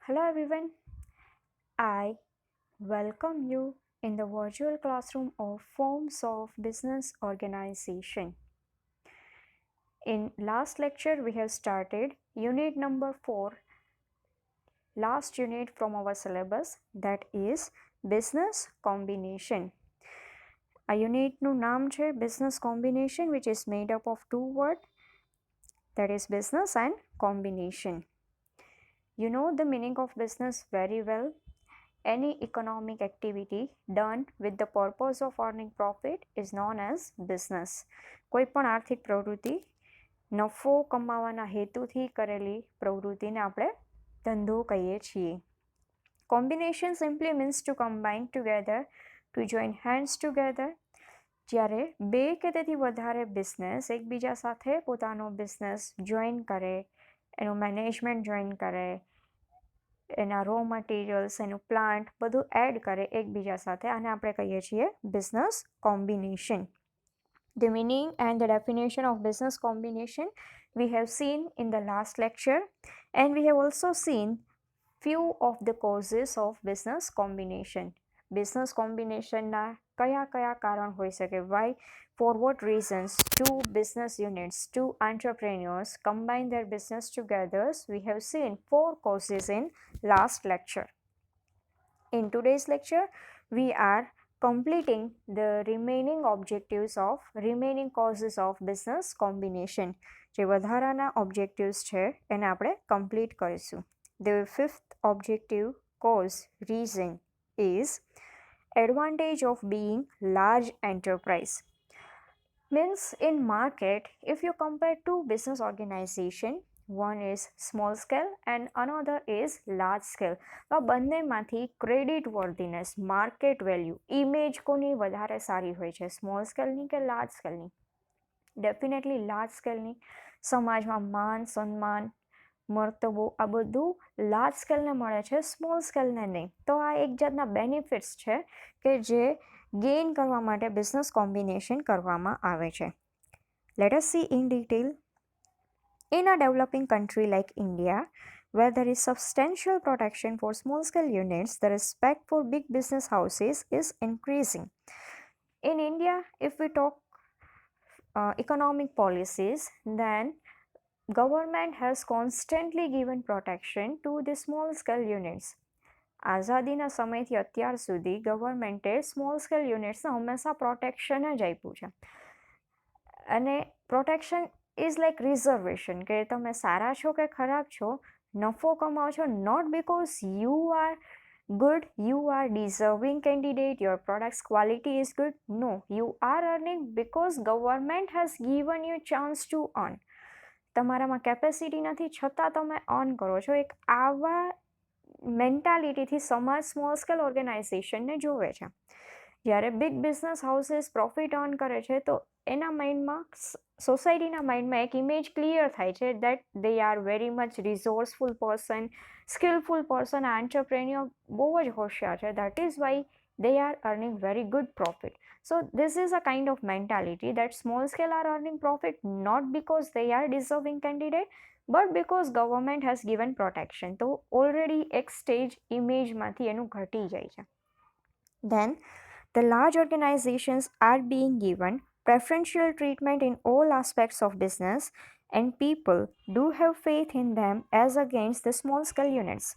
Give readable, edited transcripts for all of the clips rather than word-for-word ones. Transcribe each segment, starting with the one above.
Hello everyone, I welcome you in the virtual classroom of Forms of Business Organization. In last lecture we have started unit number 4, last unit from our syllabus, that is Business Combination. A unit નું નામ છે Business Combination, which is made up of two words, that is business and combination. You know the meaning of business very well. Any economic activity done with the purpose of earning profit is known as business. કોઈ પણ આર્થિક પ્રવૃત્તિ નફો કમાવાના હેતુથી કરેલી પ્રવૃત્તિને આપણે ધંધો કહીએ છીએ. Combination simply means to combine together, to join hands together. જ્યારે બે કે તેથી વધારે બિઝનેસ એકબીજા સાથે પોતાનો બિઝનેસ જોઈન કરે, એનું મેનેજમેન્ટ જોઈન કરે, એના રો મટીરિયલ્સ, એનું પ્લાન્ટ બધું એડ કરે એકબીજા સાથે, આને આપણે કહીએ છીએ business combination. The meaning and the definition of business combination we have seen in the last lecture, and we have also seen few of the causes of business combination. Business combination ના કયા કયા કારણ હોઈ શકે? Why, for what reasons two business units, two entrepreneurs combine their business together? We have seen 4 causes in last lecture. In today's lecture we are completing the remaining objectives of remaining causes of business combination. જે વધારાના objectives છે એને આપણે complete કરીશું. The fifth objective cause reason is advantage of being large enterprise. Means in market, if you compare two business organization, one is small scale and another is large scale, તો બંનેમાંથી credit વર્ધીનેસ, market value, image કોની વધારે સારી હોય છે, small સ્કેલની કે large સ્કેલની? ડેફિનેટલી લાર્જ સ્કેલની. સમાજમાં માન સન્માન, મર્તબો આ બધું લાર્જ સ્કેલને મળે છે, સ્મોલ સ્કેલને નહીં. તો આ એક જાતના બેનિફિટ્સ છે કે જે ગેઇન કરવા માટે બિઝનેસ કોમ્બિનેશન કરવામાં આવે છે. Let us see in detail. In a developing country like India, where there is substantial protection for small scale units, the respect for big business houses is increasing. In India, if we talk economic policies, then government has constantly given protection to the small scale units. આઝાદીના સમયથી અત્યાર સુધી ગવર્મેન્ટે small scale યુનિટ્સને હંમેશા protection જ આપ્યું છે. અને પ્રોટેક્શન ઇઝ લાઈક રિઝર્વેશન, કે તમે સારા છો કે ખરાબ છો, નફો કમાઓ છો, not because you are good, you are deserving candidate, your product's quality is good. No, you are earning because government has given you chance to earn. તમારામાં કેપેસિટી નથી છતાં તમે અર્ન કરો છો. એક આવા મેન્ટાલિટીથી સમાજ સ્મોલ સ્કેલ ઓર્ગેનાઇઝેશનને જોવે છે. જ્યારે big business houses profit earn કરે છે તો એના માઇન્ડમાં, સોસાયટીના માઇન્ડમાં એક ઇમેજ ક્લિયર થાય છે that they are very much resourceful person, skilful person, આ એન્ટરપ્રેન્યોર બહુ જ હોશિયાર છે. That is why they are earning very good profit. So this is a kind of mentality that small scale are earning profit not because they are deserving candidate, but because government has given protection. તો already એક stage ઇમેજમાંથી એનું ઘટી જાય છે. Then the large organizations are being given preferential treatment in all aspects of business, and people do have faith in them as against the small scale units.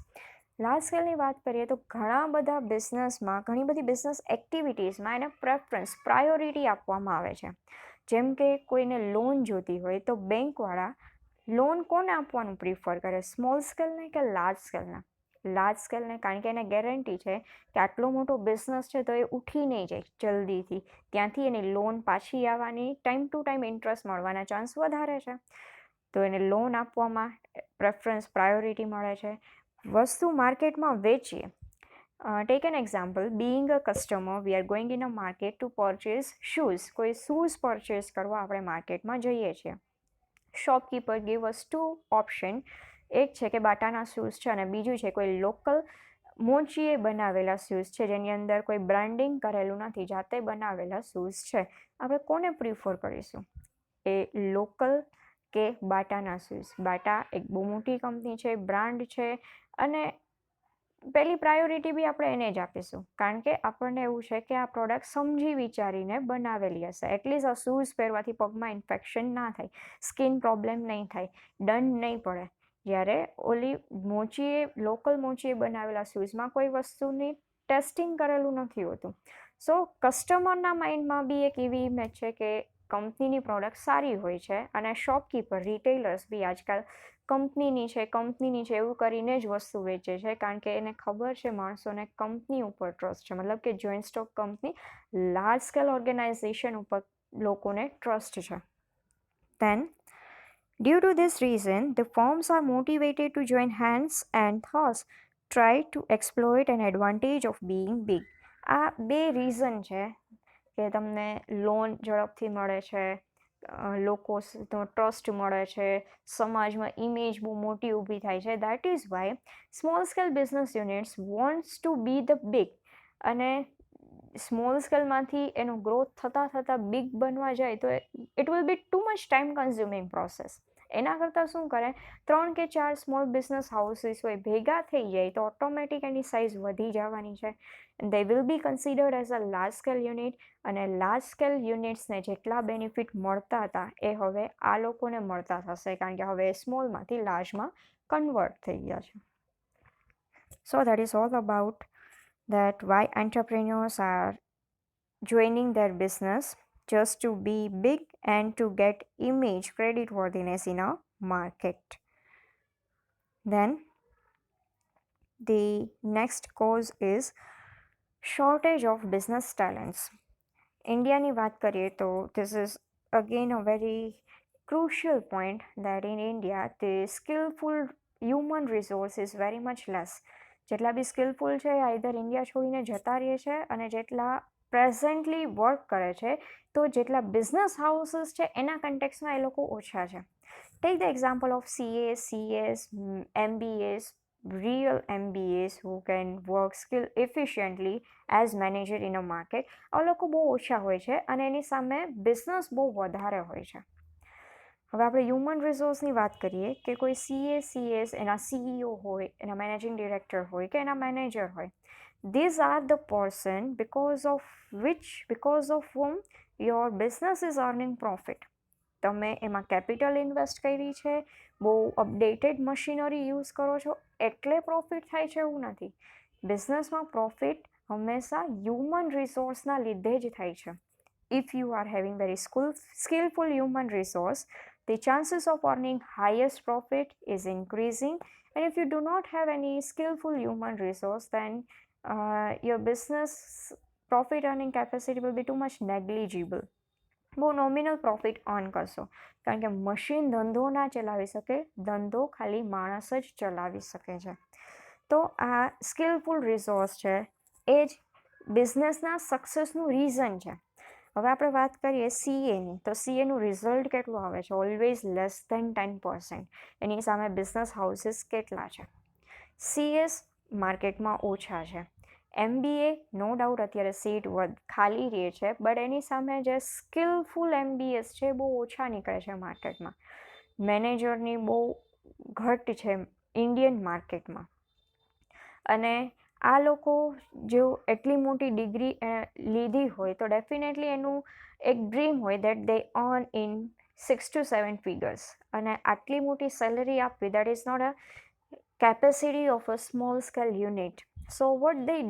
Large સ્કેલની વાત કરીએ તો ઘણા બધા બિઝનેસમાં, ઘણી બધી બિઝનેસ એક્ટિવિટીઝમાં એને પ્રેફરન્સ, પ્રાયોરિટી આપવામાં આવે છે. જેમ કે કોઈને લોન જોતી હોય તો બેંકવાળા લોન કોને આપવાનું પ્રિફર કરે? સ્મોલ સ્કેલને કે લાર્જ સ્કેલને? લાર્જ સ્કેલને, કારણ કે એને ગેરંટી છે કે આટલો મોટો બિઝનેસ છે તો એ ઉઠી નહીં જાય જલ્દીથી, ત્યાંથી એની લોન પાછી આવવાની, ટાઈમ ટુ ટાઈમ ઇન્ટરેસ્ટ મળવાના ચાન્સ વધારે છે. તો એને લોન આપવામાં પ્રેફરન્સ, પ્રાયોરિટી મળે છે. વસ્તુ માર્કેટમાં વેચીએ. Take an example, being a customer, we are going in a market to purchase shoes. કોઈ શૂઝ પરચેઝ કરવા આપણે માર્કેટમાં જઈએ છીએ. Shopkeeper give us 2 option. એક છે કે બાટાના શૂઝ છે અને બીજું છે કોઈ લોકલ મોચીએ બનાવેલા શૂઝ છે જેની અંદર કોઈ બ્રાન્ડિંગ કરેલું નથી, જાતે બનાવેલા શૂઝ છે. આપણે કોને પ્રિફર કરીશું? એ લોકલ કે બાટાના શૂઝ? બાટા એક બહુ મોટી કંપની છે, બ્રાન્ડ છે, અને પહેલી પ્રાયોરિટી બી આપણે એને જ આપીશું, કારણ કે આપણને એવું છે કે આ પ્રોડક્ટ સમજી વિચારીને બનાવેલી હશે. એટલીસ્ટ આ શૂઝ પહેરવાથી પગમાં ઇન્ફેક્શન ના થાય, સ્કિન પ્રોબ્લેમ નહીં થાય, દંડ નહીં પડે. જ્યારે ઓલી મોચીએ લોકલ મોચીએ બનાવેલા શૂઝમાં કોઈ વસ્તુની ટેસ્ટિંગ કરેલું નથી હોતું. સો કસ્ટમરના માઇન્ડમાં બી એક એવી ઇમેજ છે કે કંપનીની પ્રોડક્ટ સારી હોય છે, અને શોપકીપર રિટેલર્સ બી આજકાલ કંપનીની છે એવું કરીને જ વસ્તુ વેચે છે, કારણ કે એને ખબર છે માણસોને કંપની ઉપર ટ્રસ્ટ છે, મતલબ કે joint stock company large scale organization ઉપર લોકોને ટ્રસ્ટ છે. Then, due to this reason, the firms are motivated to join hands and thus try to exploit an advantage of being big. આ બે reason છે કે તમને લોન ઝડપથી મળે છે, લોકો ટ્રસ્ટ મળે છે, સમાજમાં ઇમેજ બહુ મોટી ઊભી થાય છે. That is Y small scale business units wants to B the big. અને સ્મોલ સ્કેલમાંથી એનો ગ્રોથ થતાં બિગ બનવા જાય તો it will be too much time consuming process. એના કરતાં શું કરે, 3 કે 4 સ્મોલ બિઝનેસ હાઉસીસ હોય ભેગા થઈ જાય તો ઓટોમેટિક એની સાઇઝ વધી જવાની છે. They will be considered as a large scale unit, અને લાર્જ સ્કેલ યુનિટ્સને જેટલા બેનિફિટ મળતા હતા એ હવે આ લોકોને મળતા થશે, કારણ કે હવે સ્મોલમાંથી લાર્જમાં કન્વર્ટ થઈ ગયા છે. સો that is all about that why entrepreneurs are joining their business just to be big and to get image creditworthiness in a market. Then the next cause is shortage of business talents. ઇન્ડિયાની વાત કરીએ તો this is again a very crucial point that in India the skillful human resource is very much less. જેટલા બી skilful છે either India છોડીને જતા રહે છે, અને જેટલા પ્રેઝન્ટલી વર્ક કરે છે તો જેટલા બિઝનેસ હાઉસીસ છે એના કન્ટેક્સમાં એ લોકો ઓછા છે. Take the example of CS, MBAs, real MBAs who can work skill efficiently as manager in a market. આ લોકો બહુ ઓછા હોય છે અને એની સામે બિઝનેસ બહુ વધારે હોય છે. હવે આપણે હ્યુમન રિસોર્સની વાત કરીએ કે કોઈ CS એના CEO હોય, એના મેનેજિંગ ડિરેક્ટર હોય કે એના મેનેજર હોય. These are the person because of whom your business is earning profit. તમે એમાં કેપિટલ ઇન્વેસ્ટ કરી છે, બહુ અપડેટેડ મશીનરી યુઝ કરો છો એટલે પ્રોફિટ થાય છે એવું નથી. બિઝનેસમાં પ્રોફિટ હંમેશા હ્યુમન રિસોર્સના લીધે જ થાય છે. If you are having very skillful human resource, the chances of earning highest profit is increasing. And if you do not have any skillful human resource, then your business profit earning capacity will be too much negligible. બહુ nominal profit earn કરશો, કારણ કે machine ધંધો ના ચલાવી શકે, ધંધો ખાલી માણસ જ ચલાવી શકે છે. તો આ સ્કિલફુલ રિસોર્સ છે એ જ બિઝનેસના સક્સેસનું રીઝન છે. હવે આપણે વાત કરીએ CAની, તો CAનું રિઝલ્ટ કેટલું આવે છે? Always less than 10%. એની સામે બિઝનેસ હાઉસીસ કેટલા છે? CS માર્કેટમાં ઓછા છે. MBA નો ડાઉટ અત્યારે સીટ ખાલી રહે છે, બટ એની સામે જે સ્કિલફુલ MBAs છે બહુ ઓછા નીકળે છે માર્કેટમાં. મેનેજરની બહુ ઘટ છે ઇન્ડિયન માર્કેટમાં. અને આ લોકો જો એટલી મોટી ડિગ્રી લીધી હોય તો ડેફિનેટલી એનું એક ડ્રીમ હોય that they earn in 6 to 7 figures. અને આટલી મોટી સેલરી આપવી, that is not a capacity of a small scale unit. So what they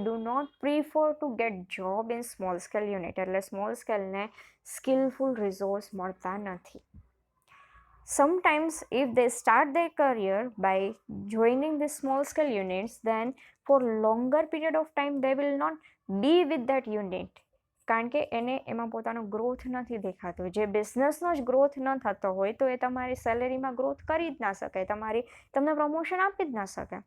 do not prefer to get job in small scale unit. એટલે small scale ને skillful resource મળતા નથી. Sometimes if they start their career by joining the small scale units, then for longer period of time they will not be with that unit, કારણ કે એને એમાં પોતાનો growth નથી દેખાતો. જે બિઝનેસનો જ ગ્રોથ ન થતો હોય તો એ તમારી સેલેરીમાં ગ્રોથ કરી જ ના શકે, તમને પ્રમોશન આપી જ ના શકે.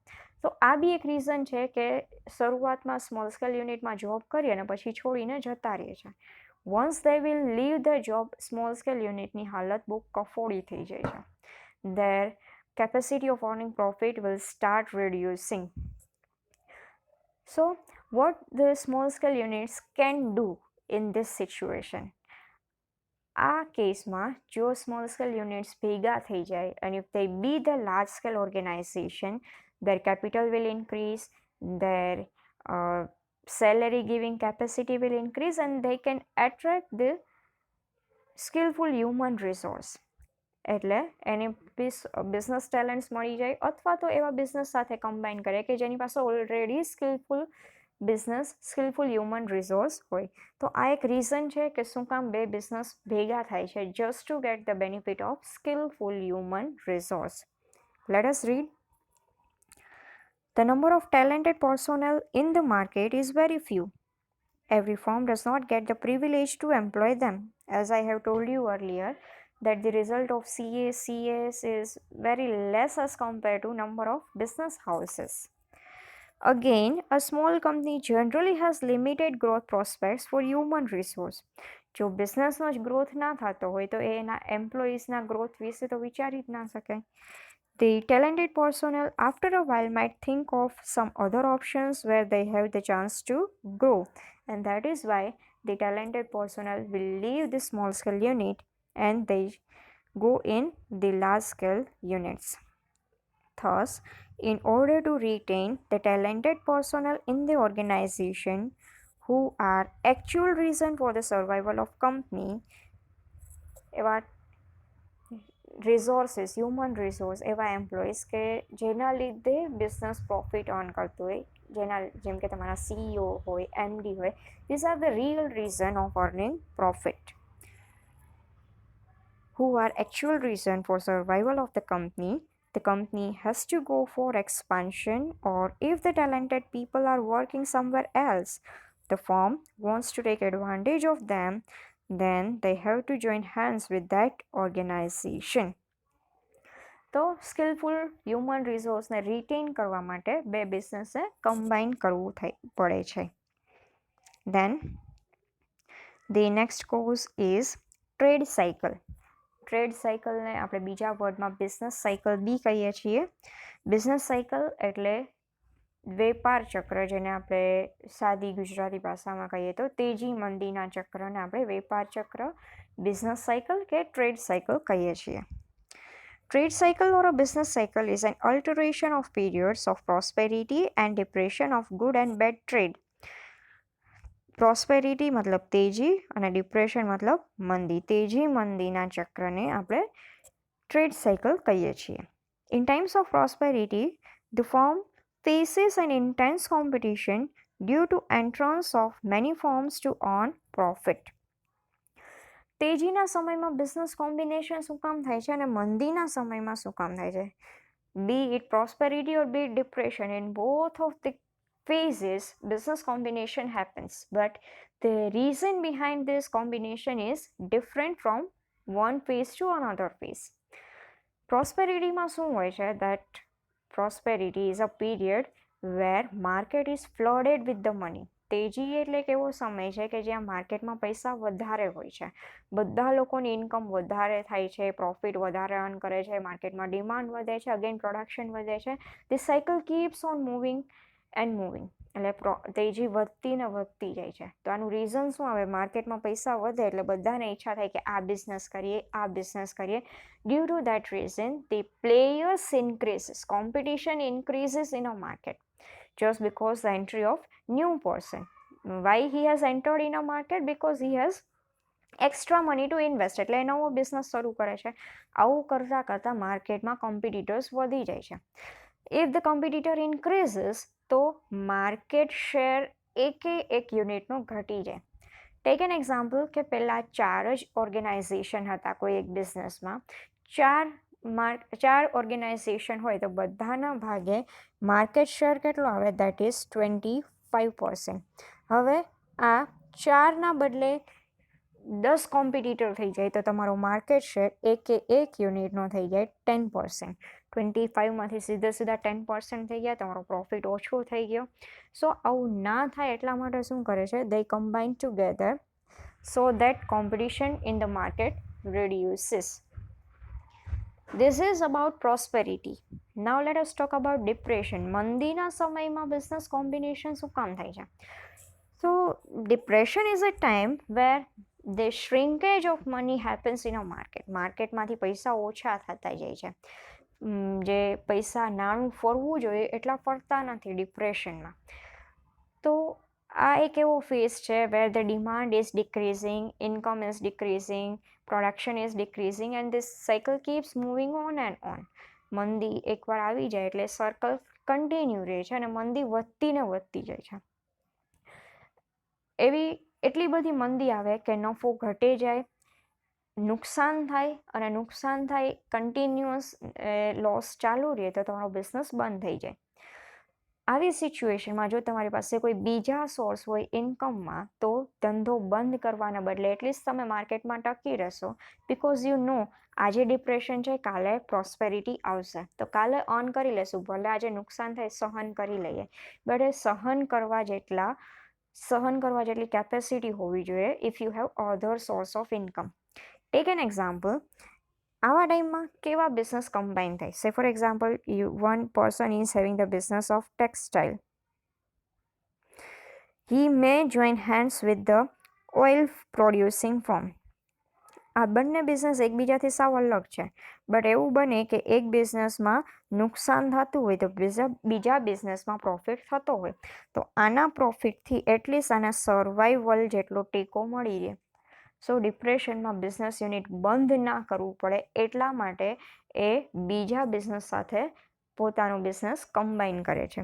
તો આ બી એક રીઝન છે કે શરૂઆતમાં સ્મોલ સ્કેલ યુનિટમાં જોબ કરી અને પછી છોડીને જતા રહે છે. Once they will leave the job, small scale યુનિટની હાલત બહુ કફોડી થઈ જાય છે. There capacity of earning profit will start reducing. So what the small scale units can do in this situation? આ કેસમાં જો સ્મોલ સ્કેલ યુનિટ્સ ભેગા થઈ જાય and if they be the large scale organization, their capital will increase, their salary giving capacity will increase, and they can attract the skillful human resource. એટલે એને business ટેલેન્ટ્સ મળી જાય, અથવા તો એવા બિઝનેસ સાથે કમ્બાઈન કરે કે જેની પાસે ઓલરેડી સ્કિલફુલ હ્યુમન રિસોર્સ હોય. તો આ એક રીઝન છે કે શું કામ બે બિઝનેસ ભેગા થાય છે, just to get the benefit of skilful human resource. Let us read. The number of talented personnel in the market is very few. Every firm does not get the privilege to employ them. As I have told you earlier, that the result of CA, CS is very less as compared to number of business houses. Again, a small company generally has limited growth prospects for human resource. જો બિઝનેસનો જ growth ના થતો હોય તો એના એમ્પ્લોઈઝના growth વિશે તો વિચારી જ ના શકાય. The talented personnel after a while might think of some other options where they have the chance to grow, and that is why the talented personnel will leave the small scale unit and they go in the large scale units. Thus, in order to retain the talented personnel in the organization who are actual reason for the survival of company, એવા resources, human resource, એવા employees કે જેના લીધે business profit earn કરતું હોય, જેમ કે તમારા CEO હોય, MD હોય, these are the real reason of earning profit, who are actual reason for survival of the company has to go for expansion, or if the talented people are working somewhere else, the firm wants to take advantage of them, then they have to join hands with that organization. તો skilful human રિસોર્સને written કરવા માટે બે બિઝનેસને combine કરવું પડે છે. Then the next cause is trade cycle. Trade સાયકલને આપણે બીજા વર્ડમાં બિઝનેસ સાયકલ બી કહીએ છીએ. બિઝનેસ સાયકલ એટલે વેપાર ચક્ર, જેને આપણે સાદી ગુજરાતી ભાષામાં કહીએ તો તેજી મંદીના ચક્રને આપણે વેપાર ચક્ર, બિઝનેસ સાયકલ કે ટ્રેડ સાયકલ કહીએ છીએ. Trade cycle or a business cycle is an alteration of periods of prosperity and depression of good and bad trade. Prosperity મતલબ તેજી અને ડિપ્રેશન મતલબ મંદી. તેજી મંદીના ચક્રને આપણે ટ્રેડ સાયકલ કહીએ છીએ. In times of prosperity, the firm faces an intense competition due to entrance of many firms to earn profit. તેજીના સમયમાં બિઝનેસ કોમ્બિનેશન શું કામ થાય છે અને મંદીના સમયમાં શું કામ થાય છે? Be it prosperity or be it depression, in both of the phases business combination happens, but the reason behind this combination is different from one phase to another phase. Prosperity માં શું હોય છે? That prosperity is a period where market is flooded with the money. તેજી એટલે એક એવો સમય છે કે જ્યાં માર્કેટમાં પૈસા વધારે હોય છે, બધા લોકોની ઇન્કમ વધારે થાય છે, પ્રોફિટ વધારે અર્ન કરે છે, માર્કેટમાં ડિમાન્ડ વધે છે, અગેન પ્રોડક્શન વધે છે. This cycle keeps on moving and moving. એટલે તેજી વધતી ને વધતી જાય છે. તો આનું રીઝન શું આવે? માર્કેટમાં પૈસા વધે એટલે બધાને ઈચ્છા થાય કે આ બિઝનેસ કરીએ. Due to that reason the players increases, competition increases in a market just because the entry of new person. Why he has entered in a market? Because he has extra money to invest. એટલે એ નવો business શરૂ કરે છે. આવું કરતાં કરતાં માર્કેટમાં competitors વધી જાય છે. If the competitor increases, તો માર્કેટ શેર એક યુનિટનો ઘટી જાય. ટેક એન એક્ઝામ્પલ કે પહેલાં 4 જ ઓર્ગેનાઇઝેશન હતા કોઈ એક બિઝનેસમાં. 4 ઓર્ગેનાઇઝેશન હોય તો બધાના ભાગે માર્કેટ શેર કેટલો આવે? That is 25%. હવે આ 4ના બદલે 10 કોમ્પિટિટર થઈ જાય તો તમારો માર્કેટ શેર એક યુનિટનો થઈ જાય 10%. 25માંથી સીધા 10% થઈ ગયા, તમારો પ્રોફિટ ઓછો થઈ ગયો. સો આવું ના થાય એટલા માટે શું કરે છે? They combine together so that competition in the market reduces. This is about prosperity. Now let us talk about depression. મંદીના સમયમાં બિઝનેસ કોમ્બિનેશન શું કામ થાય છે? So depression is a time where the shrinkage of money happens in a market. માર્કેટમાંથી પૈસા ઓછા થતા જાય છે. જે પૈસા નાણું ફરવું જોઈએ એટલા ફરતા નથી ડિપ્રેશનમાં. તો આ એક એવો ફેઝ છે where the demand is decreasing, income is decreasing, production is decreasing and this cycle keeps moving on and on. મંદી એકવાર આવી જાય એટલે સર્કલ કન્ટિન્યુ રહે છે અને મંદી વધતી ને વધતી જાય છે. એટલી બધી મંદી આવે કે નફો ઘટે જાય, નુકસાન થાય, અને નુકસાન થાય કન્ટિન્યુઅસ લોસ ચાલુ રહે તો તમારો બિઝનેસ બંધ થઈ જાય. આવી સિચ્યુએશનમાં જો તમારી પાસે કોઈ બીજા સોર્સ હોય ઇન્કમમાં તો ધંધો બંધ કરવાના બદલે એટલીસ્ટ તમે માર્કેટમાં ટકી રહેશો, બિકોઝ યુ નો આજે ડિપ્રેશન છે, કાલે પ્રોસ્પેરિટી આવશે તો કાલે અર્ન કરી લેશું, ભલે આજે નુકસાન થાય સહન કરી લઈએ. બટ એ સહન કરવા જેટલી કેપેસિટી હોવી જોઈએ if you have other source of income. Tech an example. આવા ટાઈમમાં કેવા બિઝનેસ કમ્બાઈન થાય? સે for example, one person is having the business of textile. He may join hands with the oil producing firm. આ બંને business એકબીજાથી સાવ અલગ છે, બટ એવું બને કે એક બિઝનેસમાં નુકસાન થતું હોય તો બીજા બિઝનેસમાં પ્રોફિટ થતો હોય, તો આના પ્રોફિટથી એટલીસ્ટ આના સર્વાઈવલ જેટલો ટેકો મળી રહે. સો ડિપ્રેશનમાં બિઝનેસ યુનિટ બંધ ના કરવું પડે એટલા માટે એ બીજા બિઝનેસ સાથે પોતાનું બિઝનેસ કમ્બાઈન કરે છે.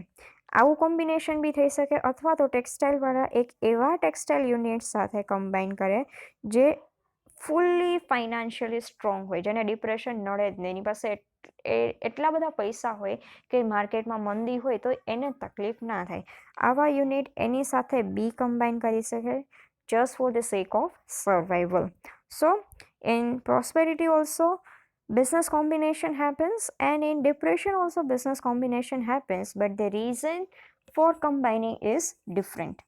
આવું કોમ્બિનેશન બી થઈ શકે, અથવા તો ટેક્સટાઇલવાળા એક એવા ટેક્સટાઇલ યુનિટ સાથે કમ્બાઈન કરે જે ફૂલ્લી ફાઇનાન્શિયલી સ્ટ્રોંગ હોય, જેને ડિપ્રેશન નડે જ નહીં. એની પાસે એટલા બધા પૈસા હોય કે માર્કેટમાં મંદી હોય તો એને તકલીફ ના થાય. આવા યુનિટ એની સાથે બી કમ્બાઈન કરી શકે just for the sake of survival. So in prosperity also business combination happens, and in depression also business combination happens, but the reason for combining is different.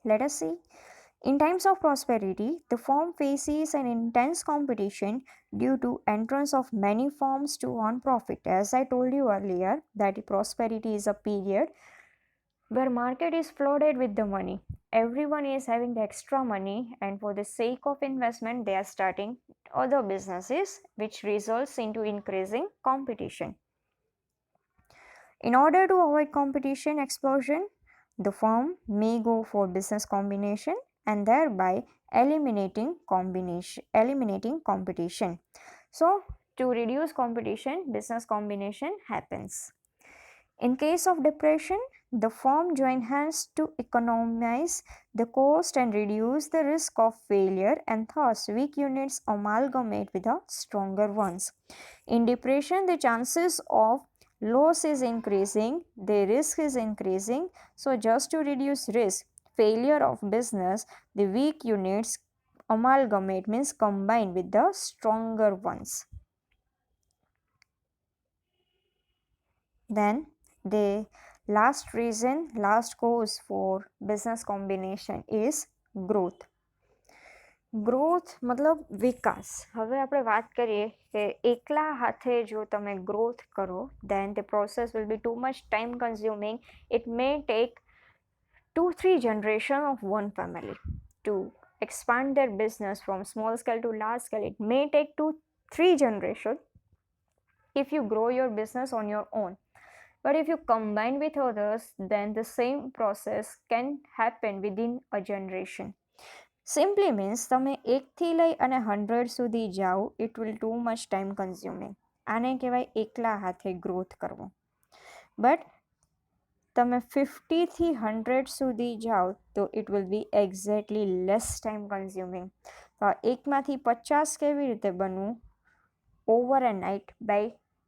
Let us see. In times of prosperity, the firm faces an intense competition due to entrance of many firms to earn profit. As I told you earlier, that prosperity is a period where market is flooded with the money. Everyone is having the extra money, and for the sake of investment they are starting other businesses, which results into increasing competition. In order to avoid competition explosion, the firm may go for business combination and thereby eliminating competition. So to reduce competition, business combination happens. In case of depression, the firm join hands to economize the cost and reduce the risk of failure, and thus weak units amalgamate with the stronger ones. In depression, the chances of loss is increasing, the risk is increasing. So just to reduce risk, failure of business, the weak units amalgamate, means combine with the stronger ones. Then the last cause for business combination is growth. Growth મતલબ વિકાસ. હવે આપણે વાત કરીએ કે એકલા હાથે જો તમે ગ્રોથ કરો then the process will be too much time consuming. It may take 2-3 generation of one family to expand their business from small scale to large scale. It may take 2-3 generation if you grow your business on your own. But if you combine with others, then the same process can happen within a generation. Simply means તમે 1 થી લઈ અને 100 સુધી જાઓ, it will too much time consuming. આને કહેવાય એકલા હાથે ગ્રોથ કરવો. બટ તમે 50 થી 100 સુધી જાઓ તો it will be exactly less time consuming. તો એકમાંથી 50 કેવી રીતે બનવું? Over a night by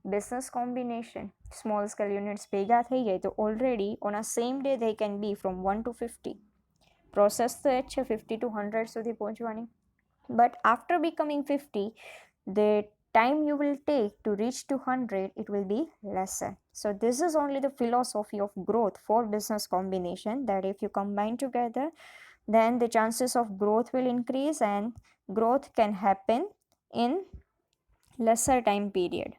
business combination. Small scale units ભેગા થઈ જાય તો already on a same day they can be from 1 to 50. Process તો એ જ છે 50 to 100 સુધી પહોંચવાની. But after becoming 50, the time you will take to reach to 100, it will be lesser. So this is only the philosophy of growth for business combination, that if you combine together, then the chances of growth will increase and growth can happen in lesser time period.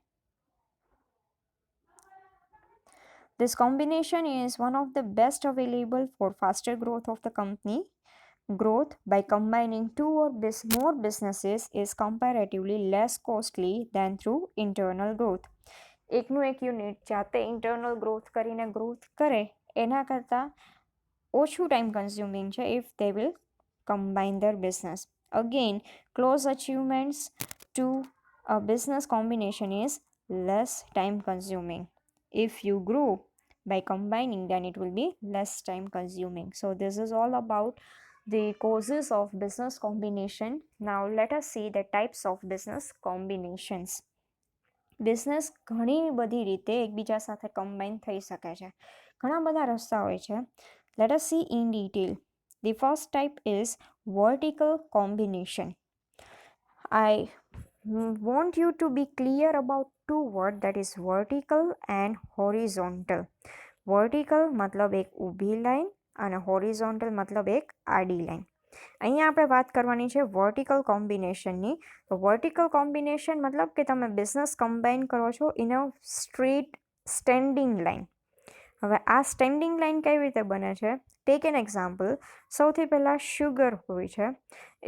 This combination is one of the best available for faster growth of the company. growth by combining two or more businesses is comparatively less costly than through internal growth. એકનું એક unit જાતે internal growth કરીને growth કરે એના કરતાં ઓછું time consuming છે if they will combine their business. Again, close achievements to a business combination is less time consuming. If you grow by combining, then it will be less time consuming. So this is all about the causes of business combination. Now let us see the types of business combinations. Business ઘણી બધી રીતે એકબીજા સાથે combine થઈ શકે છે. ઘણા બધા રસ્તા હોય છે. Let us see in detail. The first type is vertical combination. I want you to be clear about two words, that is vertical and horizontal. Vertical मतलब એક ઊભી લાઈન અને horizontal मतलब એક આડી લાઈન. અહીંયા આપણે વાત કરવાની છે વર્ટિકલ કોમ્બિનેશનની. તો વર્ટિકલ કોમ્બિનેશન મતલબ કે તમે બિઝનેસ કમ્બાઈન કરો છો in a straight standing line. હવે આ સ્ટેન્ડિંગ લાઈન કેવી રીતે બને છે? Tech an example. સૌથી પહેલાં શુગર હોય છે.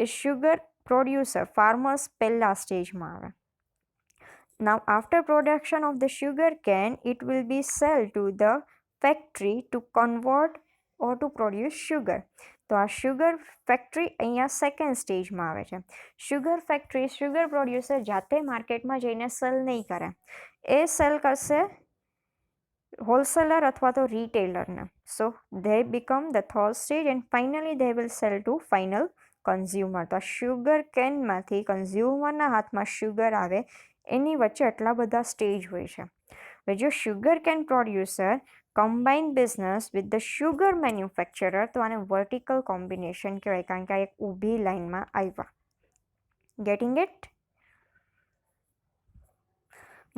એ શુગર પ્રોડ્યુસર ફાર્મર્સ પહેલા સ્ટેજમાં આવે. Now after production of the sugar cane, it will be sell to the factory to convert or to produce sugar. તો આ શુગર ફેક્ટરી અહીંયા સેકન્ડ સ્ટેજમાં આવે છે. શુગર ફેક્ટરી શુગર પ્રોડ્યુસર જાતે માર્કેટમાં જઈને સેલ નહીં કરે, એ સેલ કરશે હોલસેલર અથવા તો રિટેલરને. So they become the third stage and finally they will sell to final consumer. તો આ શુગર કેનમાંથી કન્ઝ્યુમરના હાથમાં શુગર આવે એની વચ્ચે આટલા બધા સ્ટેજ હોય છે. હવે જો sugar can producer combine business with the sugar manufacturer, તો આને વર્ટિકલ કોમ્બિનેશન કહેવાય, કારણ કે આ એક ઊભી લાઈનમાં આવ્યા. Getting it?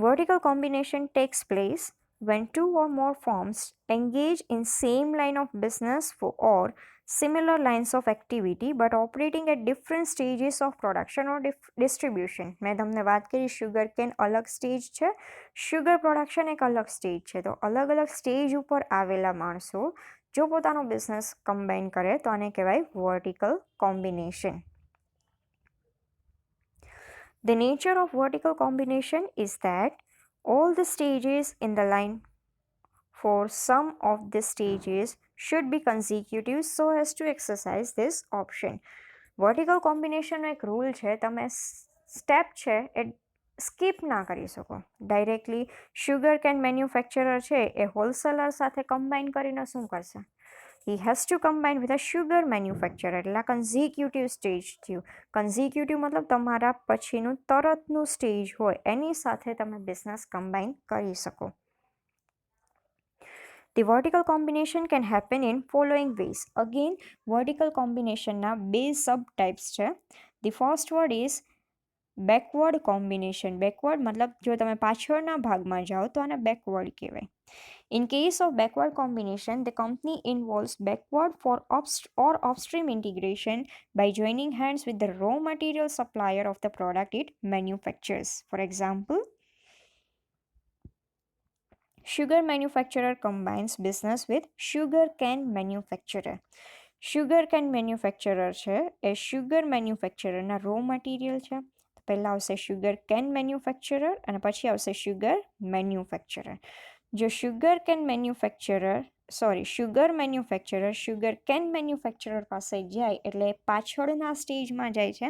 Vertical combination takes place when two or more firms engage in same line of business or similar lines of activity but operating at different stages of production or distribution. મેં તમને વાત કરી sugar can અલગ stage છે, sugar production એક અલગ stage છે. તો અલગ અલગ સ્ટેજ ઉપર આવેલા માણસો જો પોતાનો બિઝનેસ કમ્બાઈન કરે તો આને કહેવાય vertical combination. The nature of vertical combination is that all the stages in the line for some of the stages should be consecutive so as to exercise this option. Vertical combination એક rule છે, તમે step છે એ skip ના કરી શકો. Directly sugar cane manufacturer છે એ wholesaler સાથે combine કરીને શું કરશે? He has to combine with a sugar manufacturer. એટલે આ કન્ઝિક્યુટિવ સ્ટેજ થયું. કન્ઝિક્યુટિવ મતલબ તમારા પછીનું તરતનું સ્ટેજ હોય એની સાથે તમે બિઝનેસ કમ્બાઈન કરી શકો. The vertical combination can happen in following ways. Again, vertical combinationના બે સબ ટાઈપ્સ છે. The first word is backward combination. Backward મતલબ જો તમે પાછળના ભાગમાં જાઓ તો આને backward કહેવાય. In case of backward combination, the company involves backward or upstream integration by joining hands with the raw material supplier of the product it manufactures. For example, sugar manufacturer combines business with sugar cane manufacturer. Sugar cane manufacturer છે એ sugar manufacturerના raw material છે. પહેલાં આવશે sugar cane manufacturer અને પછી આવશે sugar manufacturer. જો sugar cane manufacturer sugar cane manufacturer પાસે જાય એટલે પાછળના સ્ટેજમાં જાય છે,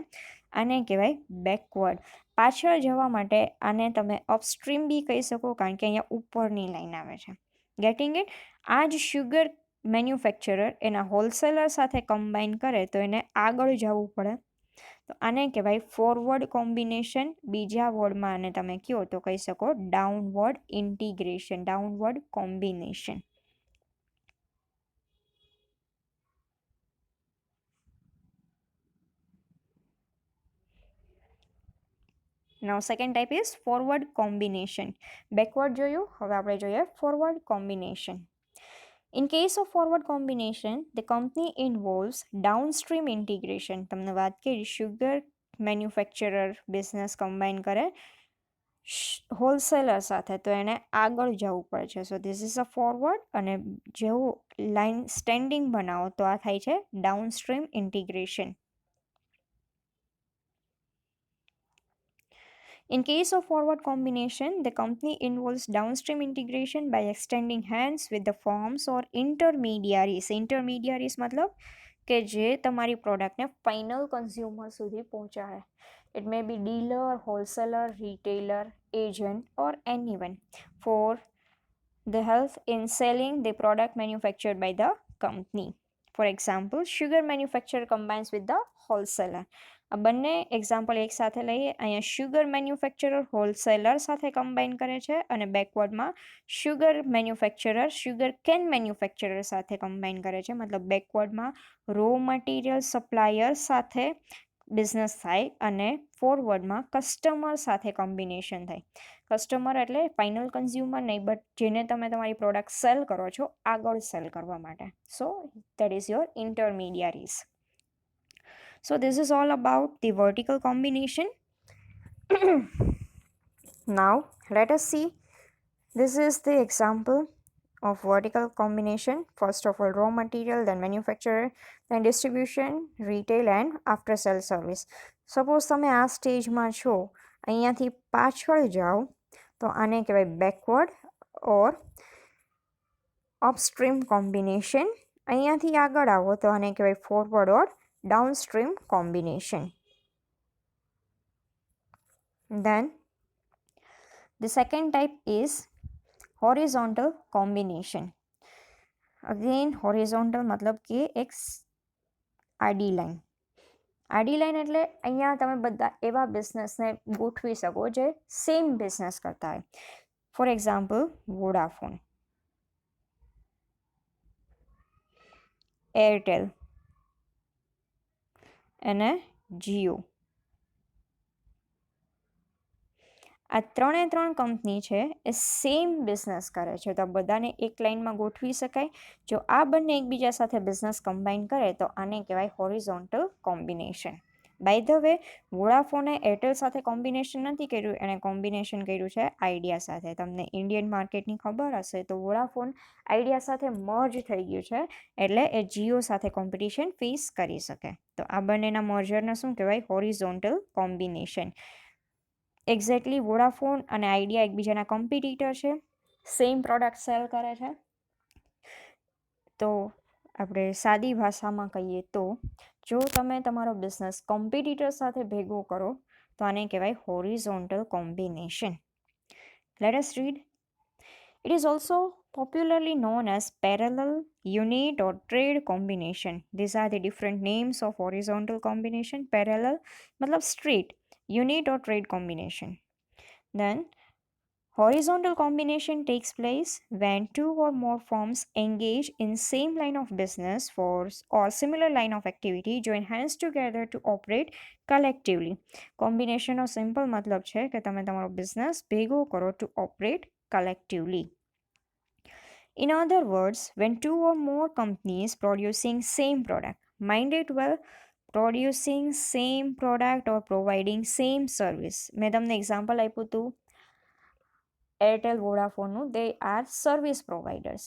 આને કહેવાય બેકવર્ડ. પાછળ જવા માટે આને તમે અપસ્ટ્રીમ બી કહી શકો, કારણ કે અહીંયા ઉપરની લાઈન આવે છે. Getting it? આ જ શુગર મેન્યુફેક્ચરર એના હોલસેલર સાથે કમ્બાઈન કરે તો એને આગળ જવું પડે, તો આને કહેવાય ફોરવર્ડ કોમ્બિનેશન. બીજા વર્ડમાં આને તમે કહો તો કહી શકો downward integration, downward combination. Now second type is forward combination. Backward જોયું, હવે આપણે જોઈએ forward combination. In case of forward combination, the company involves downstream integration. તમને વાત કરી શુગર મેન્યુફેક્ચરર બિઝનેસ કમ્બાઈન કરે હોલસેલર સાથે, તો એને આગળ જવું પડે છે. So this is a forward, અને જેવું લાઇન સ્ટેન્ડિંગ બનાવો તો આ થાય છે downstream integration. In case of forward combination, the company involves downstream integration by extending hands with the firms or intermediaries. Intermediaries મતલબ કે જે તમારી પ્રોડક્ટને ફાઇનલ કન્ઝ્યુમર સુધી પહોંચાડે. It may be dealer, wholesaler, retailer, agent, or anyone for the help in selling the product manufactured by the company. For example, sugar manufacturer combines with the wholesaler. આ બંને example એક સાથે લઈએ. અહીંયા sugar manufacturer wholesaler સાથે combine કરે છે, અને બેકવર્ડમાં sugar manufacturer sugar cane manufacturer સાથે કમ્બાઈન કરે છે. મતલબ બેકવર્ડમાં રો મટીરિયલ સપ્લાયર સાથે બિઝનેસ થાય, અને ફોરવર્ડમાં કસ્ટમર સાથે કોમ્બિનેશન થાય. કસ્ટમર એટલે ફાઇનલ કન્ઝ્યુમર નહીં, બટ જેને તમે તમારી પ્રોડક્ટ સેલ કરો છો આગળ સેલ કરવા માટે. So that is your intermediaries. So this is all about the vertical combination. Now let us see. This is the example of vertical combination. First of all, raw material, then manufacturer, then distribution, retail and after sale service. Suppose તમે આ સ્ટેજમાં છો, અહીંયાથી પાછળ જાઓ તો આને કહેવાય બેકવર્ડ ઓર અપસ્ટ્રીમ કોમ્બિનેશન. અહીંયાથી આગળ આવો તો આને કહેવાય forward or downstream combination. Then the second type is horizontal combination. Again horizontal मतलब કે એક આડી લાઈન. આડી લાઈન એટલે અહીંયા તમે બધા એવા બિઝનેસને ગોઠવી શકો જે સેમ બિઝનેસ કરતા હોય. ફોર એક્ઝામ્પલ, વોડાફોન, એરટેલ અને જીઓ. આ ત્રણે ત્રણ કંપની છે એ સેમ બિઝનેસ કરે છે, તો બધાને એક લાઇનમાં ગોઠવી શકાય. જો આ બંને એકબીજા સાથે બિઝનેસ કમ્બાઈન કરે તો આને કહેવાય horizontal combination. By the way, વોડાફોને એરટેલ સાથે કોમ્બિનેશન નથી કર્યું, એણે કોમ્બિનેશન કર્યું છે આઈડિયા સાથે. તમને ઇન્ડિયન માર્કેટની ખબર હશે તો વોડાફોન આઈડિયા સાથે મર્જ થઈ ગયું છે, એટલે એ જીઓ સાથે કોમ્પિટિશન ફેસ કરી શકે. તો આ બંનેના મર્જરને શું કહેવાય? Horizontal combination. એક્ઝેક્ટલી વોડાફોન અને આઈડિયા એકબીજાના કોમ્પિટિટર છે, સેમ પ્રોડક્ટ સેલ કરે છે. તો આપણે સાદી ભાષામાં કહીએ તો જો તમે તમારો બિઝનેસ કોમ્પિટિટર સાથે ભેગો કરો તો આને કહેવાય horizontal combination. Late us read. It is also popularly known as parallel, unit or trade combination. These are the different names of horizontal combination. Parallel मतलब straight, unit or trade combination. Then horizontal combination takes place when two or more firms engage in same line of business for or similar line of activity join hands together to operate collectively. Combination of simple મતલબ છે કે તમે તમારો business ભેગો કરો to operate collectively. In other words, when two or more companies producing same product, mind it well, producing same product or providing same service. મેં તમને example આપ્યું હતું એરટેલ વોડાફોનનું, દે આર સર્વિસ પ્રોવાઇડર્સ.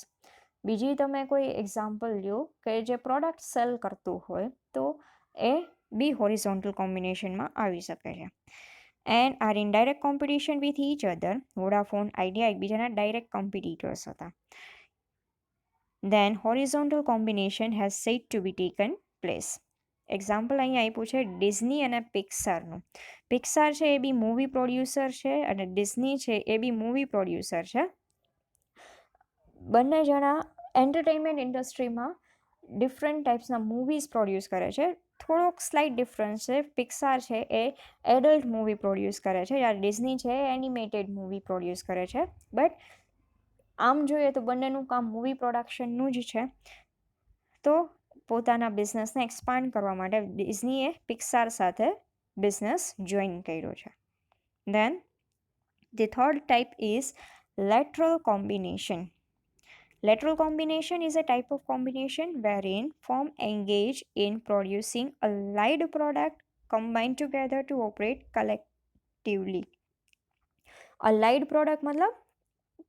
બીજી તમે કોઈ એક્ઝામ્પલ લ્યો કે જે પ્રોડક્ટ સેલ કરતું હોય તો એ બી હોરિઝોન્ટલ કોમ્બિનેશનમાં આવી શકે છે. And are in direct competition with each other. Vodafone, idea એકબીજાના ડાયરેક્ટ કોમ્પિટિટર્સ હતા. Then horizontal combination has said to be taken place. Example અહીંયા આપ્યું છે ડિઝની અને પિક્સારનું. પિક્સાર છે એ બી મૂવી પ્રોડ્યુસર છે, અને ડિઝની છે એ બી મૂવી પ્રોડ્યુસર છે. બંને જણા એન્ટરટેનમેન્ટ ઇન્ડસ્ટ્રીમાં ડિફરન્ટ ટાઈપ્સના મૂવીઝ પ્રોડ્યુસ કરે છે. થોડોક સ્લાઇટ ડિફરન્સ છે. પિક્સાર છે એ એડલ્ટ મૂવી પ્રોડ્યુસ કરે છે, જ્યારે ડિઝની છે એ એનિમેટેડ મૂવી પ્રોડ્યુસ કરે છે. બટ આમ જોઈએ તો બંનેનું કામ મૂવી પ્રોડક્શનનું જ છે. તો પોતાના બિઝનેસને એક્સપાન્ડ કરવા માટે ડિઝનીએ પિક્સાર સાથે બિઝનેસ જોઈન કર્યો છે. Then the third type is lateral combination. Lateral combination is a type of combination wherein firm engage in producing allied product combined together to operate collectively. Allied product મતલબ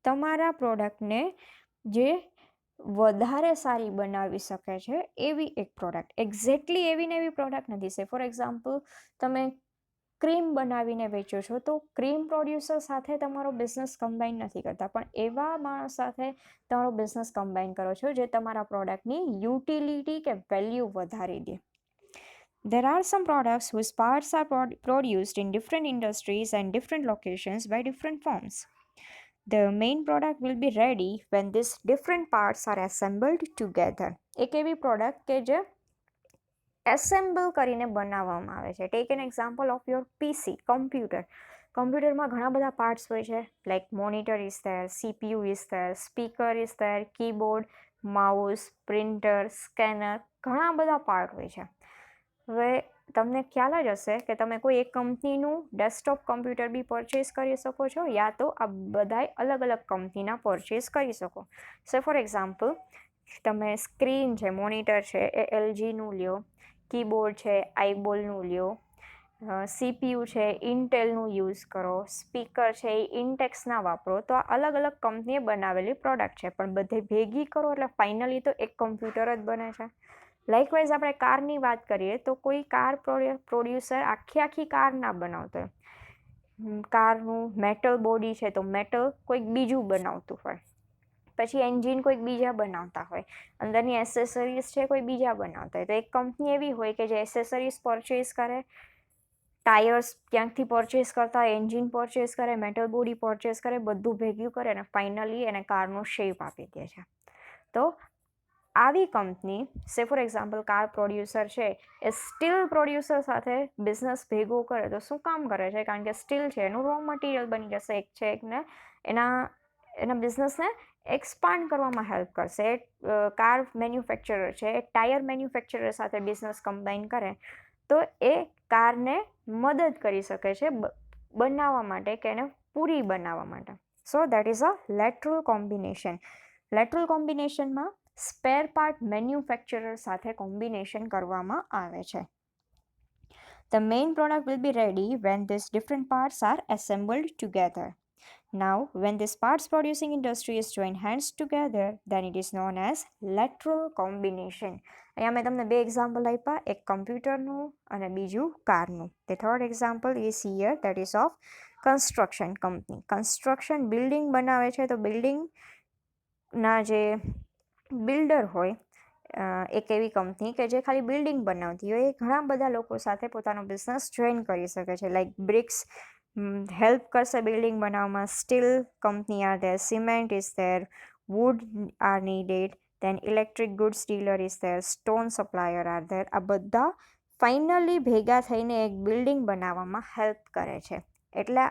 તમારા પ્રોડક્ટને જે વધારે સારી બનાવી શકે છે એવી એક પ્રોડક્ટ. એક્ઝેક્ટલી એવી ને એવી પ્રોડક્ટ નથી. સે ફોર એક્ઝામ્પલ તમે ક્રીમ બનાવીને વેચો છો તો ક્રીમ પ્રોડ્યુસર સાથે તમારો બિઝનેસ કમ્બાઈન નથી કરતા, પણ એવા માણસ સાથે તમારો બિઝનેસ કમ્બાઈન કરો છો જે તમારા પ્રોડક્ટની યુટિલિટી કે વેલ્યુ વધારી દે. There are some products whose parts are produced in different industries and different locations by different firms. The main product will be ready when these different parts are assembled together. એક એવી product કે જે assemble કરીને બનાવવામાં આવે છે. Tech an example of your PC, computer. કમ્પ્યુટરમાં ઘણા બધા પાર્ટ્સ હોય છે, like monitor is there, CPU is there, speaker is there, keyboard, mouse, printer, scanner, ઘણા બધા પાર્ટ હોય છે. હવે તમને ખ્યાલ જ હશે કે તમે કોઈ એક કંપનીનું ડેસ્કટોપ કમ્પ્યુટર બી પરચેસ કરી શકો છો, યા તો આ બધાય અલગ અલગ કંપનીના પરચેસ કરી શકો. સો ફોર એક્ઝામ્પલ તમે સ્ક્રીન છે, મોનિટર છે એ એલજીનું લ્યો, કીબોર્ડ છે આઈબોલનું લ્યો, સીપીયુ છે ઇન્ટેલનું યુઝ કરો, સ્પીકર છે એ ઇન્ટેક્સના વાપરો. તો આ અલગ અલગ કંપનીએ બનાવેલી પ્રોડક્ટ છે, પણ બધે ભેગી કરો એટલે ફાઇનલી તો એક કમ્પ્યુટર જ બને છે. લાઇકવાઇઝ આપણે કારની વાત કરીએ તો કોઈ કાર પ્રોડ્યુસર આખી કાર ના બનાવતો હોય. કારનું મેટલ બોડી છે તો મેટલ કોઈક બીજું બનાવતું હોય, પછી એન્જિન કોઈક બીજા બનાવતા હોય, અંદરની એસેસરીઝ છે કોઈ બીજા બનાવતા હોય. તો એક કંપની એવી હોય કે જે એસેસરીઝ પરચેસ કરે, ટાયર્સ ક્યાંકથી પરચેસ કરતા હોય, એન્જિન પરચેસ કરે, મેટલ બોડી પરચેસ કરે, બધું ભેગું કરે અને ફાઇનલી એને કારનો શેપ આપી દે છે. તો આવી કંપની, સે ફોર એક્ઝામ્પલ કાર પ્રોડ્યુસર છે એ સ્ટીલ પ્રોડ્યુસર સાથે બિઝનેસ ભેગો કરે તો શું કામ કરે છે? કારણ કે સ્ટીલ છે એનું રો મટીરિયલ બની જશે એક છે એકને એના બિઝનેસને એક્સપાન્ડ કરવામાં હેલ્પ કરશે. કાર મેન્યુફેક્ચરર છે એ ટાયર મેન્યુફેક્ચરર સાથે બિઝનેસ કમ્બાઈન કરે તો એ કારને મદદ કરી શકે છે બનાવવા માટે કે એને પૂરી બનાવવા માટે. So that is a lateral combination. Lateral કોમ્બિનેશનમાં સ્પેર પાર્ટ મેન્યુફેક્ચરર સાથે કોમ્બિનેશન કરવામાં આવે છે. The main product will be ready when these different parts are assembled together. Now, when this parts producing industry is joined hands together, then it is known as lateral combination. અહીંયા મેં તમને બે example આપ્યા, એક કમ્પ્યુટરનું અને બીજું કારનું. The third example is here, that is of construction company. Construction building બનાવે છે તો બિલ્ડિંગના જે બિલ્ડર હોય, એક એવી કંપની કે જે ખાલી બિલ્ડિંગ બનાવતી હોય, એ ઘણા બધા લોકો સાથે પોતાનો બિઝનેસ જોઈન કરી શકે છે. લાઈક બ્રિક્સ હેલ્પ કરશે બિલ્ડિંગ બનાવવામાં, steel company are there, cement is there, wood are needed, then electric goods dealer is there, stone supplier are there. આ બધા ફાઇનલી ભેગા થઈને એક બિલ્ડિંગ બનાવવામાં હેલ્પ કરે છે. એટલે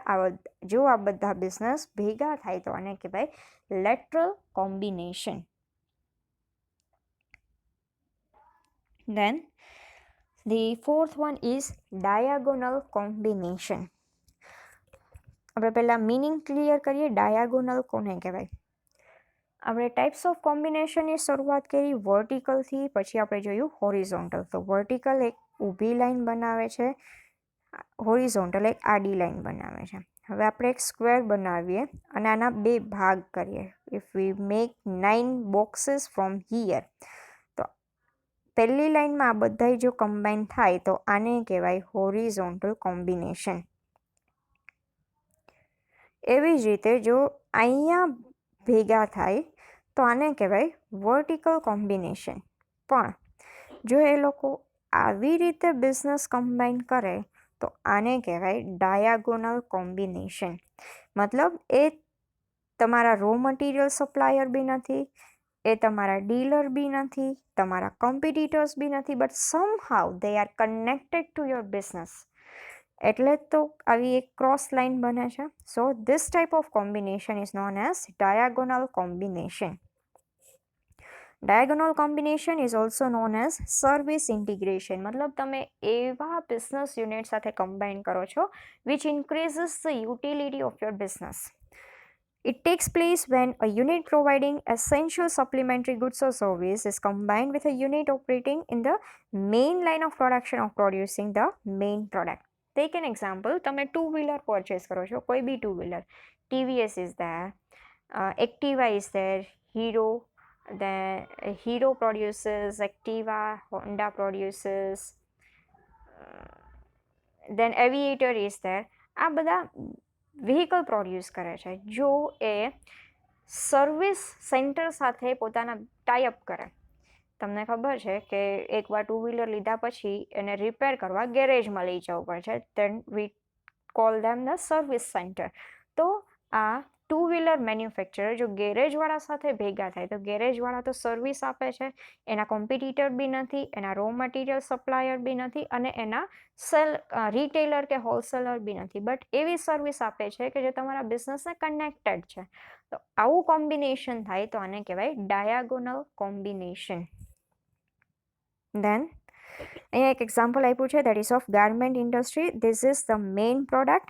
જો આ બધા બિઝનેસ ભેગા થાય તો આને કહેવાય lateral combination. Then the fourth one is diagonal combination. આપણે પહેલાં મિનિંગ ક્લિયર કરીએ. ડાયાગોનલ કોને કહેવાય? આપણે ટાઈપ્સ ઓફ કોમ્બિનેશનની શરૂઆત કરી વર્ટિકલથી, પછી આપણે જોયું હોરિઝોન્ટલ. તો વર્ટિકલ એક ઊભી લાઈન બનાવે છે, હોરિઝોન્ટલ એક આડી લાઈન બનાવે છે. હવે આપણે એક સ્ક્વેર બનાવીએ અને આના બે ભાગ કરીએ. If we make 9 boxes from here, તો પહેલી લાઈનમાં આ બધા જો કમ્બાઈન થાય તો આને કહેવાય હોરિઝોન્ટલ કોમ્બિનેશન. એવી જ રીતે જો અહીંયા ભેગા થાય તો આને કહેવાય વર્ટિકલ કોમ્બિનેશન. પણ જો એ લોકો આવી રીતે બિઝનેસ કમ્બાઈન કરે તો આને કહેવાય ડાયાગોનલ કોમ્બિનેશન. મતલબ એ તમારા રો મટીરિયલ સપ્લાયર બી નથી, એ તમારા ડીલર બી નથી, તમારા કોમ્પિટિટર્સ બી નથી, but સમહાઉ they are connected to your business. એટલે જ તો આવી એક ક્રોસ લાઇન બને છે. So this type of combination is known as diagonal combination. Diagonal combination is also known as service integration. મતલબ તમે એવા બિઝનેસ યુનિટ સાથે કમ્બાઈન કરો છો which increases the utility of your business. It takes place when a unit providing essential supplementary goods or service is combined with a unit operating in the main line of production of producing the main product. Tech an example, તમે 2 wheeler purchase કરો છો, કોઈ બી 2 wheeler, TVS is there, Activa is there, Hero produces Activa, Honda produces, then Aviator is there. આ બધા vehicle produce કરે છે. જો એ service centre સાથે પોતાના ટાઈઅપ કરે, તમને ખબર છે કે એકવાર 2 વ્હીલર લીધા પછી એને રિપેર કરવા ગેરેજમાં લઈ જવું પડે છે, then we call them the service centre. તો આ 2 વ્હીલર મેન્યુફેક્ચરર જો ગેરેજવાળા સાથે ભેગા થાય તો ગેરેજવાળા તો સર્વિસ આપે છે, એના કોમ્પિટિટર બી નથી, એના રો મટીરિયલ સપ્લાયર બી નથી, અને એના રિટેલર કે હોલસેલર બી નથી, બટ એવી સર્વિસ આપે છે કે જે તમારા બિઝનેસને કનેક્ટેડ છે. તો આવું કોમ્બિનેશન થાય તો આને કહેવાય ડાયાગોનલ કોમ્બિનેશન. Then અહીંયા એક એક્ઝામ્પલ આપ્યું છે, that is of garment industry. This is the main product.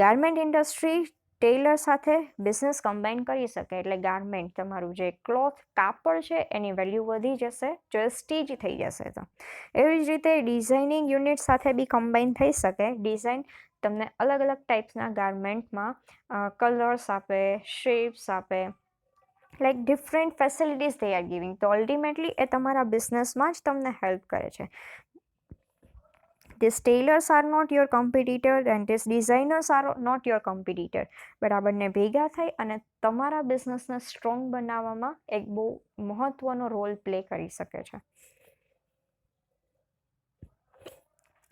Garment industry tailor સાથે બિઝનેસ કમ્બાઈન કરી શકે, એટલે ગાર્મેન્ટ તમારું જે ક્લોથ કાપડ છે એની વેલ્યુ વધી જશે, પ્રેસ્ટીજ થઈ જશે. તો એવી જ રીતે ડિઝાઇનિંગ યુનિટ સાથે બી કમ્બાઈન થઈ શકે. ડિઝાઇન તમને અલગ અલગ ટાઈપ્સના ગાર્મેન્ટમાં કલર્સ આપે, શેપ્સ આપે, like different facilities they are giving. તો અલ્ટિમેટલી એ તમારા બિઝનેસમાં જ તમને હેલ્પ કરે છે. These tailors are not your competitor and these designers are not your competitor. But આ બંને ભેગા થઈ અને તમારા બિઝનેસને સ્ટ્રોંગ બનાવવામાં એક બહુ મહત્વનો રોલ પ્લે કરી શકે છે.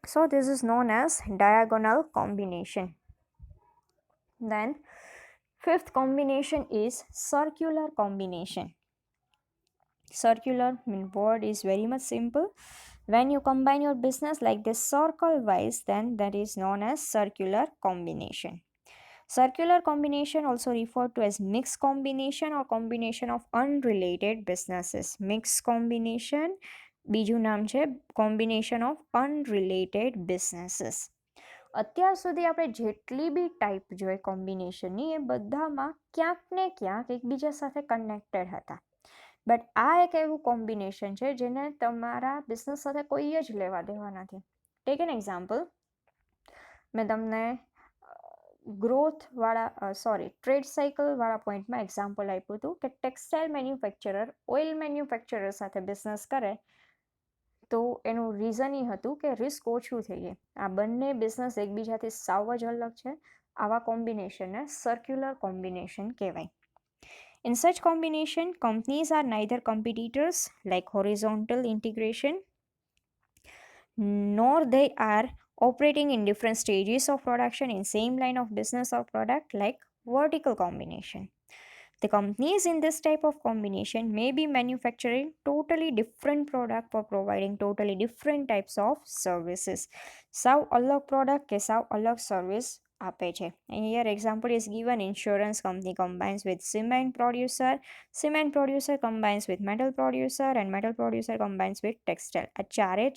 So this is known as diagonal combination. Then fifth combination is circular combination. Circular word is very much simple. When you combine your business like this circle wise, then that is known as circular combination. Circular combination also referred to as mixed combination or combination of unrelated businesses. Mixed combination, બીજું નામ છે combination of unrelated businesses. અત્યાર સુધી આપણે જેટલી બી type જોઈ કોમ્બિનેશનની એ બધામાં ક્યાંક ને ક્યાંક એકબીજા સાથે કનેક્ટેડ હતા, બટ આ એક એવું કોમ્બિનેશન છે જેને તમારા બિઝનેસ સાથે કોઈ જ લેવા દેવા નથી. ટેક એન એક્ઝામ્પલ, મેં તમને ટ્રેડ સાયકલવાળા પોઈન્ટમાં એક્ઝામ્પલ આપ્યું હતું કે ટેક્સટાઇલ મેન્યુફેક્ચરર ઓઇલ મેન્યુફેક્ચરર સાથે બિઝનેસ કરે તો એનું રીઝન એ હતું કે રિસ્ક ઓછું થઈ જાય. આ બંને બિઝનેસ એકબીજાથી સાવ જ અલગ છે. આવા કોમ્બિનેશનને સર્ક્યુલર કોમ્બિનેશન કહેવાય. In such combination, companies are neither competitors like horizontal integration, nor they are operating in different stages of production in same line of business or product like vertical combination. The companies in this type of combination may be manufacturing totally different product or providing totally different types of services. સાવ અલગ product કે સાવ અલગ service આપે છે. Here example is given, insurance company combines with cement producer combines with metal producer and metal producer combines with textile. આ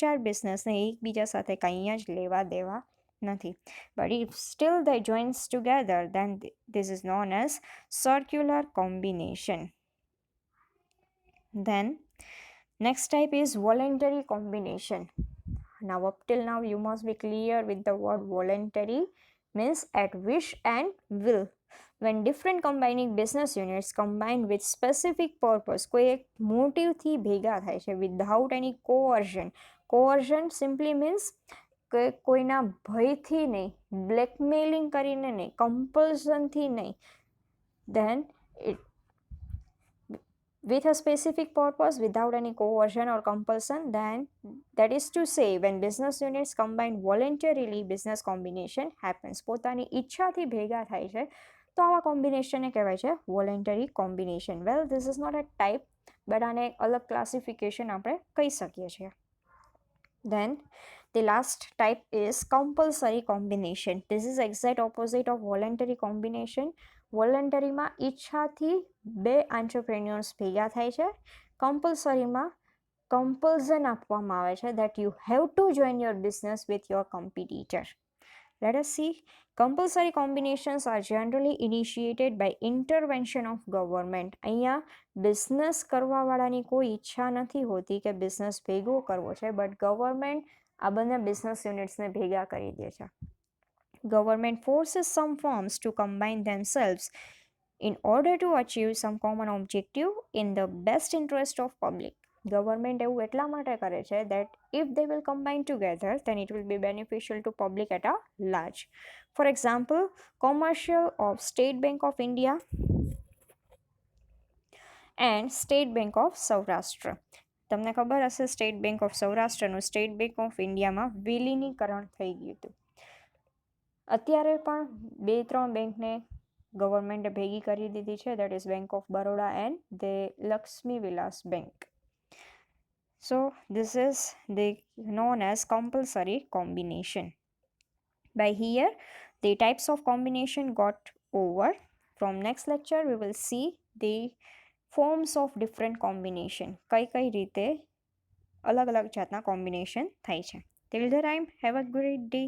ચાર બિઝનેસને એકબીજા સાથે કંઈ જ લેવા દેવા નથી, but if still they joins together, then this is known as circular combination. Then next type is voluntary combination. Now up till now you must be clear with the word voluntary, means at wish and will. When different combining business units combine with specific purpose, કોઈ એક મોટિવથી ભેગા થાય છે without any coercion. Coercion simply means કે કોઈના ભયથી નહીં, blackmailing કરીને નહીં, કમ્પલ્સનથી નહીં, then it with a specific purpose without any coercion or compulsion, then that is to say when business units combine voluntarily, business combination happens. પોતાની ઈચ્છાથી ભેગા થાય છે તો આવા કોમ્બિનેશનને કહેવાય છે voluntary combination. Well, this is not a type, but આને એક અલગ ક્લાસિફિકેશન આપણે કહી શકીએ છીએ. Then the last type is compulsory combination. This is exact opposite of voluntary combination. વોલન્ટરીમાં ઈચ્છાથી બે એન્ટરપ્રેન્યોર્સ ભેગા થાય છે. કમ્પલસરીમાં કમ્પલ્ઝન આપવામાં આવે છે that you have to join your business with your competitor. Let us see. Compulsory combinations are generally initiated by intervention of government. અહીંયા business કરવાવાળાની કોઈ ઈચ્છા નથી હોતી કે બિઝનેસ ભેગો કરવો છે, બટ ગવર્મેન્ટ આ બંને બિઝનેસ યુનિટ્સને ભેગા કરી દે છે. Government forces some firms to combine themselves in order to achieve some common objective in the best interest of public. Government એવું એટલા માટે કરે છે that if they will combine together, then it will be beneficial to public at a large. For example, commercial of State Bank of India and State Bank of Saurashtra. તમને ખબર હશે state bank of સૌરાષ્ટ્રનું state bank of ઇન્ડિયામાં વિલીનીકરણ થઈ ગયું હતું. અત્યારે પણ 2-3 બેંકને ગવર્મેન્ટે ભેગી કરી દીધી છે, that is bank of Baroda and the Lakshmi Vilas bank. So this is the known as compulsory combination. By here the types of combination got over. From next lecture we will see the forms of different combination, કઈ રીતે અલગ અલગ જાતના combination થાય છે. Till the time, have a great day.